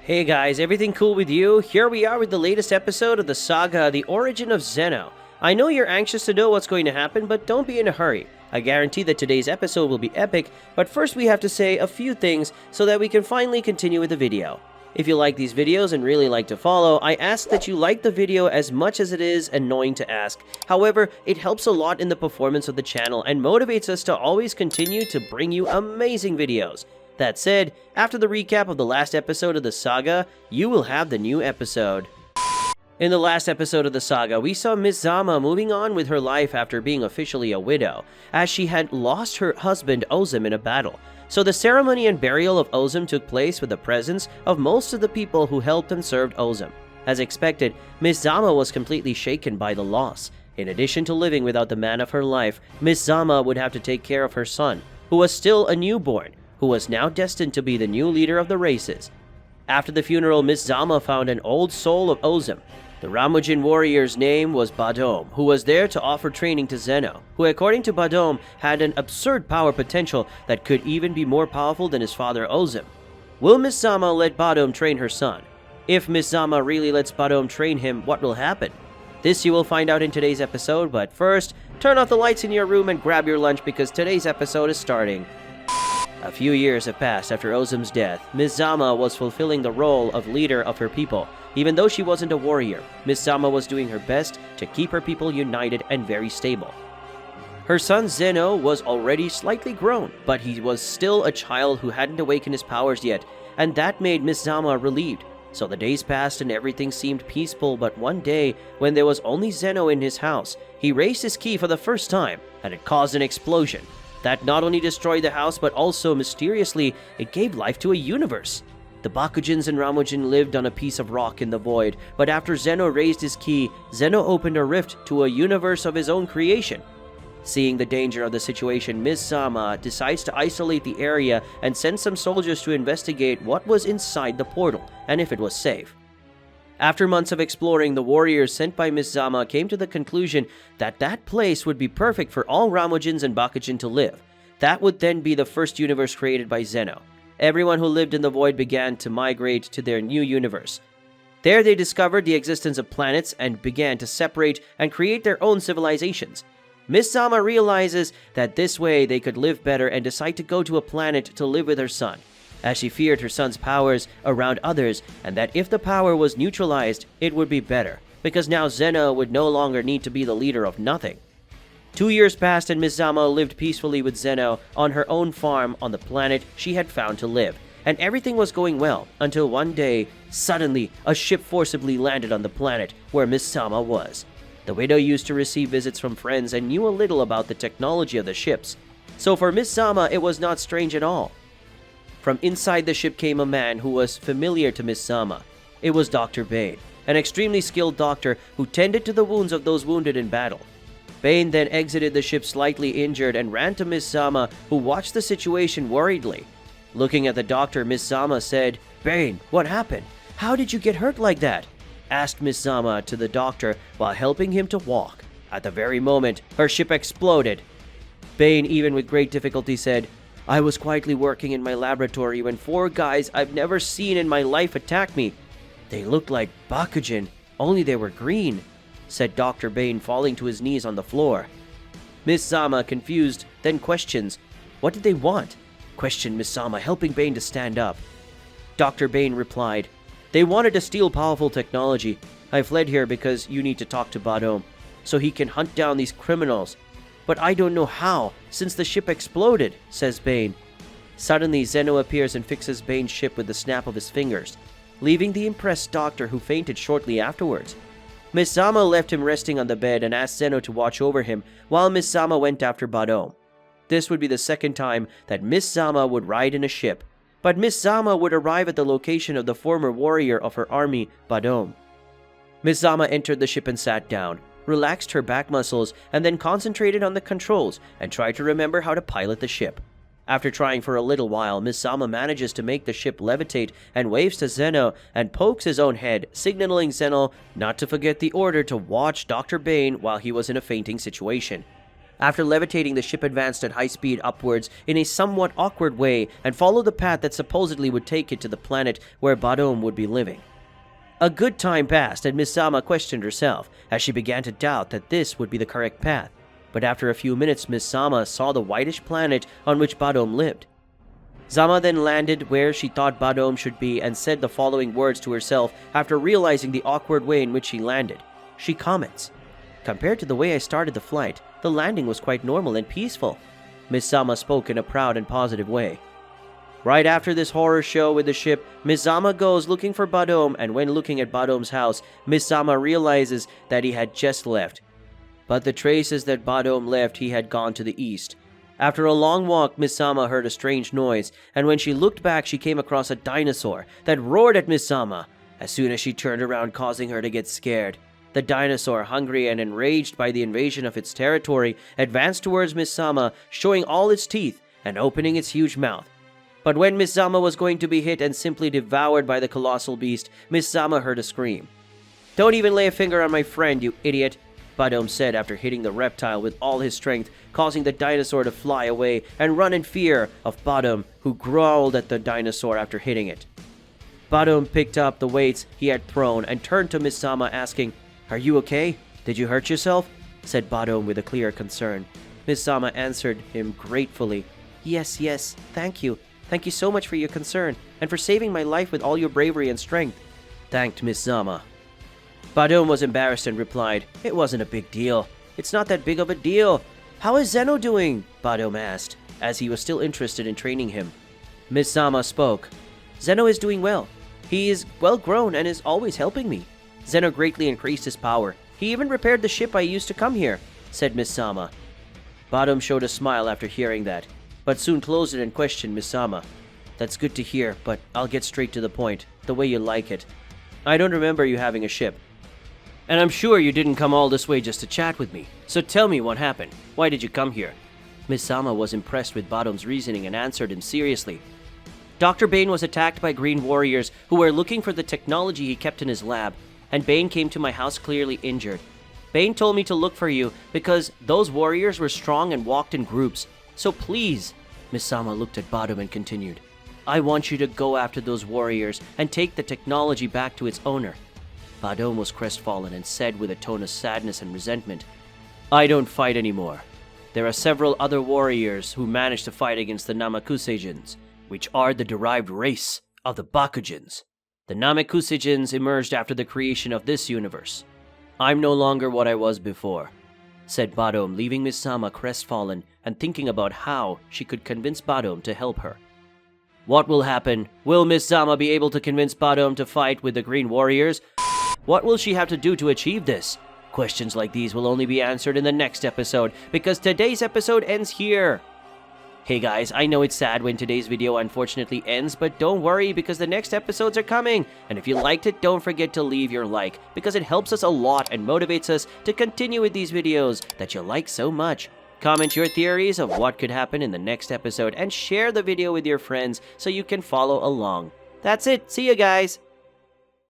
Hey guys, everything cool with you? Here we are with the latest episode of the saga, The Origin of Zeno. I know you're anxious to know what's going to happen, but don't be in a hurry. I guarantee that today's episode will be epic, but first we have to say a few things so that we can finally continue with the video. If you like these videos and really like to follow, I ask that you like the video as much as it is annoying to ask. However, it helps a lot in the performance of the channel and motivates us to always continue to bring you amazing videos. That said, after the recap of the last episode of the saga, you will have the new episode. In the last episode of the saga, we saw Miss Zama moving on with her life after being officially a widow, as she had lost her husband Ozem in a battle. So the ceremony and burial of Ozem took place with the presence of most of the people who helped and served Ozem. As expected, Miss Zama was completely shaken by the loss. In addition to living without the man of her life, Miss Zama would have to take care of her son, who was still a newborn, who was now destined to be the new leader of the races. After the funeral, Miss Zama found an old soul of Ozem. The Ramujin warrior's name was Badom, who was there to offer training to Zeno, who according to Badom had an absurd power potential that could even be more powerful than his father Ozem. Will Miss Zama let Badom train her son? If Miss Zama really lets Badom train him, what will happen? This you will find out in today's episode, but first, turn off the lights in your room and grab your lunch because today's episode is starting. A few years have passed after Ozem's death. Miss Zama was fulfilling the role of leader of her people. Even though she wasn't a warrior, Miss Zama was doing her best to keep her people united and very stable. Her son Zeno was already slightly grown, but he was still a child who hadn't awakened his powers yet, and that made Miss Zama relieved. So the days passed and everything seemed peaceful, but one day, when there was only Zeno in his house, he raised his key for the first time, and it caused an explosion. That not only destroyed the house, but also, mysteriously, it gave life to a universe. The Bakujins and Ramujin lived on a piece of rock in the void, but after Zeno raised his key, Zeno opened a rift to a universe of his own creation. Seeing the danger of the situation, Miss Zama decides to isolate the area and send some soldiers to investigate what was inside the portal, and if it was safe. After months of exploring, the warriors sent by Miss Zama came to the conclusion that that place would be perfect for all Ramujins and Bakujin to live. That would then be the first universe created by Zeno. Everyone who lived in the void began to migrate to their new universe. There they discovered the existence of planets and began to separate and create their own civilizations. Miss Zama realizes that this way they could live better and decide to go to a planet to live with her son, as she feared her son's powers around others, and that if the power was neutralized, it would be better, because now Zeno would no longer need to be the leader of nothing. 2 years passed and Miss Zama lived peacefully with Zeno on her own farm on the planet she had found to live, and everything was going well, until one day, suddenly, a ship forcibly landed on the planet where Miss Zama was. The widow used to receive visits from friends and knew a little about the technology of the ships, so for Miss Zama it was not strange at all. From inside the ship came a man who was familiar to Miss Zama. It was Dr. Bane, an extremely skilled doctor who tended to the wounds of those wounded in battle. Bane then exited the ship slightly injured and ran to Miss Zama, who watched the situation worriedly. Looking at the doctor, Miss Zama said, "Bane, what happened? How did you get hurt like that?" asked Miss Zama to the doctor while helping him to walk. At the very moment, her ship exploded. Bane, even with great difficulty, said, "I was quietly working in my laboratory when 4 guys I've never seen in my life attacked me. They looked like Bakujin, only they were green," said Dr. Bane, falling to his knees on the floor. Miss Zama, confused, then questions, "What did they want?" questioned Miss Zama, helping Bane to stand up. Dr. Bane replied, "They wanted to steal powerful technology. I fled here because you need to talk to Badom, so he can hunt down these criminals. But I don't know how, since the ship exploded," says Bane. Suddenly, Zeno appears and fixes Bane's ship with the snap of his fingers, leaving the impressed doctor, who fainted shortly afterwards. Miss Zama left him resting on the bed and asked Zeno to watch over him while Miss Zama went after Badom. This would be the second time that Miss Zama would ride in a ship, but Miss Zama would arrive at the location of the former warrior of her army, Badom. Miss Zama entered the ship and sat down, relaxed her back muscles, and then concentrated on the controls and tried to remember how to pilot the ship. After trying for a little while, Miss Zama manages to make the ship levitate and waves to Zeno and pokes his own head, signaling Zeno not to forget the order to watch Dr. Bane while he was in a fainting situation. After levitating, the ship advanced at high speed upwards in a somewhat awkward way and followed the path that supposedly would take it to the planet where Badom would be living. A good time passed, and Miss Zama questioned herself as she began to doubt that this would be the correct path. But after a few minutes, Miss Zama saw the whitish planet on which Badom lived. Zama then landed where she thought Badom should be and said the following words to herself after realizing the awkward way in which she landed. She comments, "Compared to the way I started the flight, the landing was quite normal and peaceful." Miss Zama spoke in a proud and positive way. Right after this horror show with the ship, Miss Zama goes looking for Badom, and when looking at Badom's house, Miss Zama realizes that he had just left. But the traces that Badom left, he had gone to the east. After a long walk, Miss Zama heard a strange noise, and when she looked back, she came across a dinosaur that roared at Miss Zama as soon as she turned around, causing her to get scared. The dinosaur, hungry and enraged by the invasion of its territory, advanced towards Miss Zama, showing all its teeth and opening its huge mouth. But when Miss Zama was going to be hit and simply devoured by the colossal beast, Miss Zama heard a scream. "Don't even lay a finger on my friend, you idiot," Badom said after hitting the reptile with all his strength, causing the dinosaur to fly away and run in fear of Badom, who growled at the dinosaur after hitting it. Badom picked up the weights he had thrown and turned to Miss Zama asking, "Are you okay? Did you hurt yourself?" said Badom with a clear concern. Miss Zama answered him gratefully, Yes, thank you. Thank you so much for your concern, and for saving my life with all your bravery and strength," thanked Miss Zama. Badom was embarrassed and replied, "It wasn't a big deal. It's not that big of a deal. How is Zeno doing?" Badom asked, as he was still interested in training him. Miss Zama spoke. "Zeno is doing well. He is well grown and is always helping me. Zeno greatly increased his power. He even repaired the ship I used to come here," said Miss Zama. Badom showed a smile after hearing that, but soon closed it and questioned Miss Zama. "That's good to hear, but I'll get straight to the point, the way you like it. I don't remember you having a ship. And I'm sure you didn't come all this way just to chat with me. So tell me what happened. Why did you come here?" Miss Zama was impressed with Badom's reasoning and answered him seriously. "Dr. Bane was attacked by green warriors who were looking for the technology he kept in his lab, and Bane came to my house clearly injured. Bane told me to look for you because those warriors were strong and walked in groups. So please," Miss Zama looked at Badom and continued, "I want you to go after those warriors and take the technology back to its owner." Badom was crestfallen and said with a tone of sadness and resentment, "I don't fight anymore. There are several other warriors who managed to fight against the Namakusejins, which are the derived race of the Bakujins. The Namakusejins emerged after the creation of this universe. I'm no longer what I was before," said Badom, leaving Miss Zama crestfallen and thinking about how she could convince Badom to help her. What will happen? Will Miss Zama be able to convince Badom to fight with the Green Warriors? What will she have to do to achieve this? Questions like these will only be answered in the next episode, because today's episode ends here. Hey guys, I know it's sad when today's video unfortunately ends, but don't worry because the next episodes are coming. And if you liked it, don't forget to leave your like, because it helps us a lot and motivates us to continue with these videos that you like so much. Comment your theories of what could happen in the next episode and share the video with your friends so you can follow along. That's it. See you guys.